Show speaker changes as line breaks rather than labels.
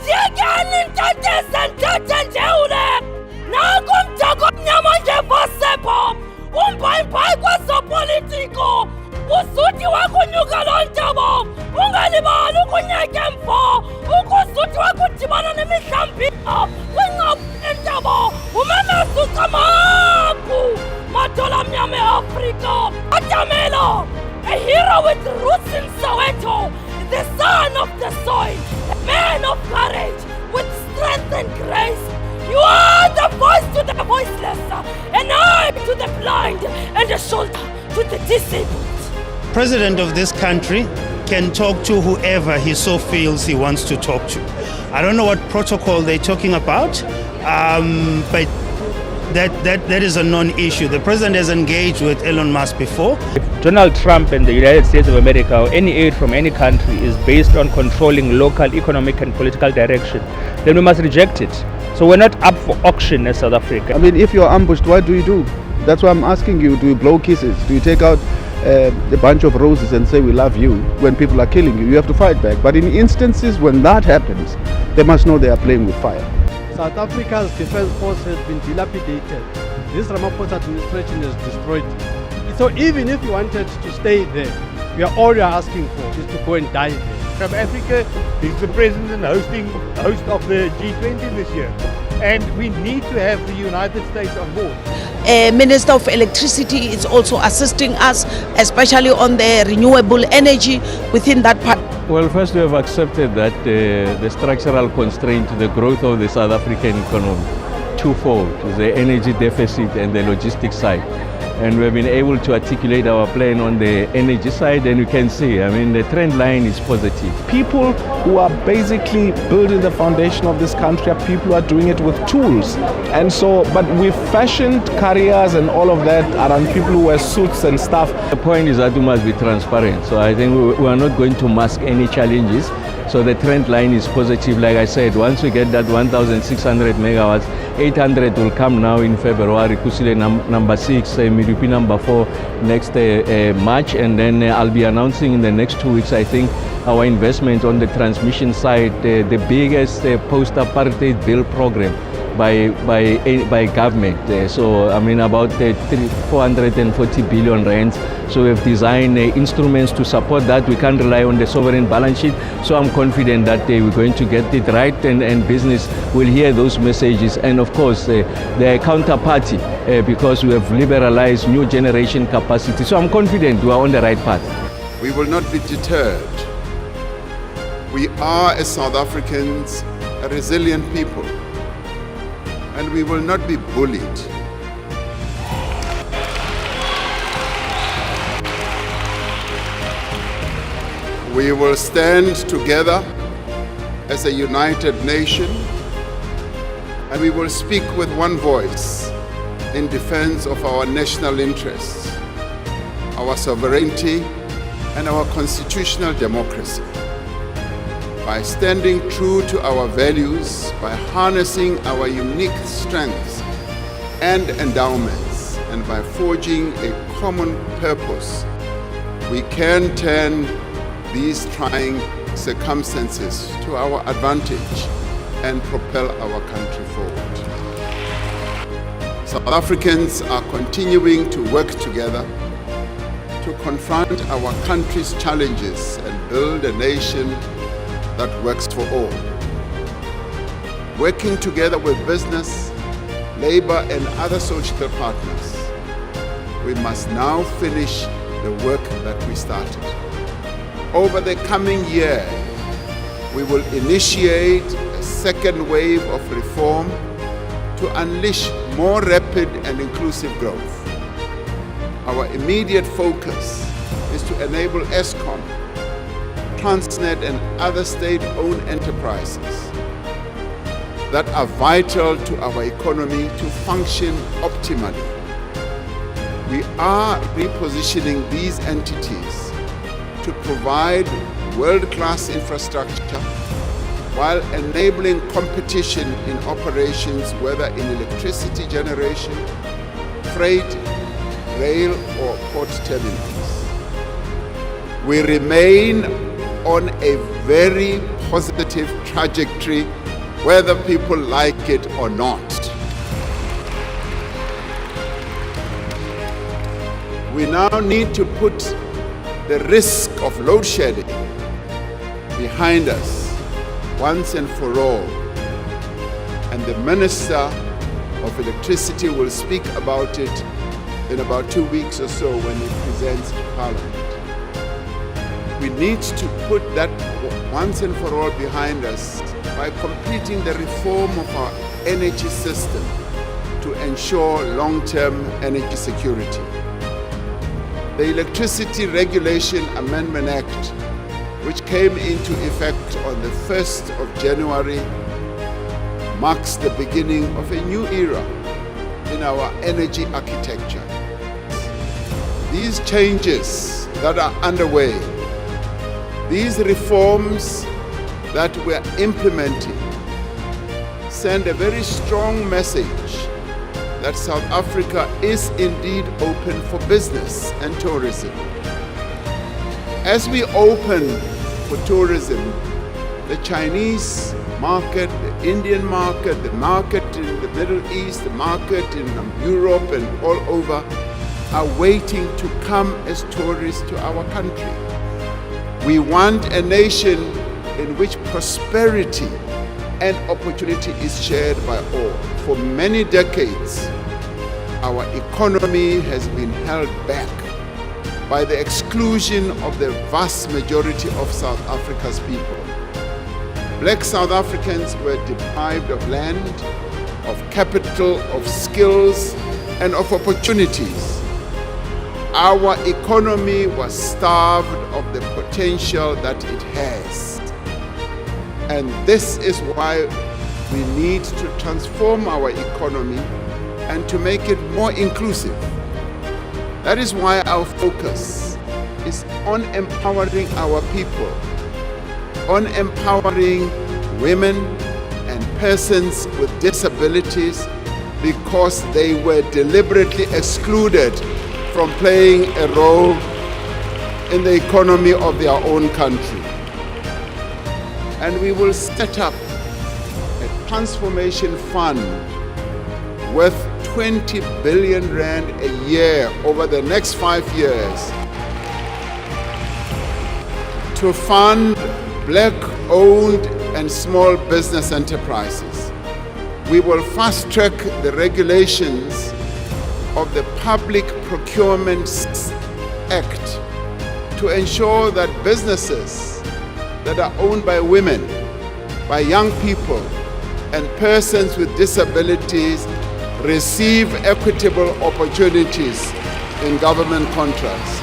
Siyekani ntateza ntathe nje ule. Naku mthako mnyama nje vasepho. Umbhayibhayi kwezopolitiko. Usuthi wakunyuka lo ntabo. Ungalibali ukunyeka emvo. Ukusuthi wakudibana nemihlambiko. Kwinqabu entabo. Umemesuka maku. Madola mnyama eAfrika. Atamelo. A hero with roots in Soweto. The son of the soil. A man of courage. With strength and grace. You are the voice to the voiceless. An eye to the blind. And a shoulder to the disabled.
President of this country can talk to whoever he so feels he wants to talk to. I don't know what protocol they're talking about, but that is a non-issue. The president has engaged with Elon Musk before.
If Donald Trump and the United States of America or any aid from any country is based on controlling local economic and political direction, then we must reject it. So we're not up for auction as South Africa.
I mean, if you're ambushed, what do you do? That's why I'm asking you, do you blow kisses? Do you take out a bunch of roses and say we love you when people are killing you? You have to fight back. But in instances when that happens, they must know they are playing with fire.
South Africa's defense force has been dilapidated. This Ramaphosa administration has destroyed it. So even if you wanted to stay there, all you're asking for is to go and die there.
South Africa is the president and host of the G20 this year. And we need to have the United States on board.
Minister of Electricity is also assisting us, especially on the renewable energy within that part.
Well, first we have accepted that the structural constraint to the growth of the South African economy, twofold, the energy deficit and the logistics side. And we've been able to articulate our plan on the energy side, and you can see, I mean, the trend line is positive.
People who are basically building the foundation of this country are people who are doing it with tools. And so, but we've fashioned careers and all of that around people who wear suits and stuff.
The point is that we must be transparent. So I think we are not going to mask any challenges. So the trend line is positive. Like I said, once we get that 1,600 megawatts, 800 will come now in February, Kusile number 6, Midupi number 4 next March, and then I'll be announcing in the next 2 weeks, I think, our investment on the transmission side, the biggest post-apartheid bill program by government. So I mean about 440 billion rands. So we've designed instruments to support that. We can't rely on the sovereign balance sheet. So I'm confident that we're going to get it right, and business will hear those messages. And of course, the counterparty, because we have liberalized new generation capacity. So I'm confident we are on the right path.
We will not be deterred. We are, as South Africans, a resilient people, and we will not be bullied. We will stand together as a united nation, and we will speak with one voice in defense of our national interests, our sovereignty, and our constitutional democracy. By standing true to our values, by harnessing our unique strengths and endowments, and by forging a common purpose, we can turn these trying circumstances to our advantage and propel our country forward. South Africans are continuing to work together to confront our country's challenges and build a nation that works for all. Working together with business, labor, and other social partners, we must now finish the work that we started. Over the coming year, we will initiate a second wave of reform to unleash more rapid and inclusive growth. Our immediate focus is to enable Eskom, Transnet, and other state-owned enterprises that are vital to our economy to function optimally. We are repositioning these entities to provide world-class infrastructure while enabling competition in operations, whether in electricity generation, freight, rail, or port terminals. We remain on a very positive trajectory, whether people like it or not. We now need to put the risk of load shedding behind us once and for all. And the Minister of Electricity will speak about it in about 2 weeks or so when he presents to Parliament. We need to put that once and for all behind us by completing the reform of our energy system to ensure long-term energy security. The Electricity Regulation Amendment Act, which came into effect on the 1st of January, marks the beginning of a new era in our energy architecture. These changes that are underway, these reforms that we're implementing, send a very strong message that South Africa is indeed open for business and tourism. As we open for tourism, the Chinese market, the Indian market, the market in the Middle East, the market in Europe and all over are waiting to come as tourists to our country. We want a nation in which prosperity and opportunity is shared by all. For many decades, our economy has been held back by the exclusion of the vast majority of South Africa's people. Black South Africans were deprived of land, of capital, of skills, and of opportunities. Our economy was starved of the potential that it has. And this is why we need to transform our economy and to make it more inclusive. That is why our focus is on empowering our people, on empowering women and persons with disabilities, because they were deliberately excluded from playing a role in the economy of their own country. And we will set up a transformation fund worth 20 billion rand a year over the next 5 years to fund Black-owned and small business enterprises. We will fast-track the regulations of the Public Procurement Act to ensure that businesses that are owned by women, by young people, and persons with disabilities receive equitable opportunities in government contracts.